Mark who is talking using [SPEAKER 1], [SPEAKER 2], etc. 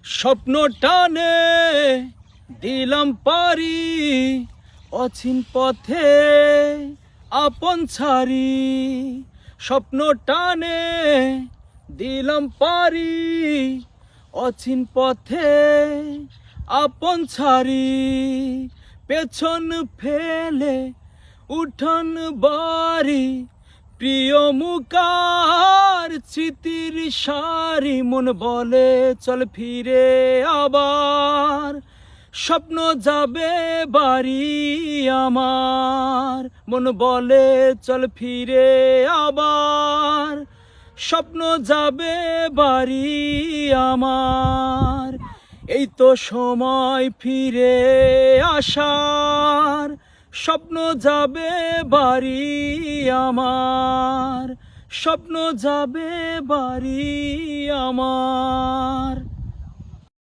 [SPEAKER 1] স্বপ্ন টানে দিলাম পারি, অচিন পথে আপন ছাড়ি। স্বপ্ন টানে দিলাম পারি, অচিন পথে আপন ছাড়ি। পেছন ফেলে উঠান বাড়ি, প্রিয় মুকার স্মৃতির সারি। মন বলে চল ফিরে আবার, স্বপ্ন যাবে বাড়ি আমার। মন বলে চল ফিরে আবার, স্বপ্ন যাবে বাড়ি আমার। এই তো সময় ফিরে আসার, স্বপ্ন যাবে বাড়ি আমার, স্বপ্ন যাবে বাড়ি আমার।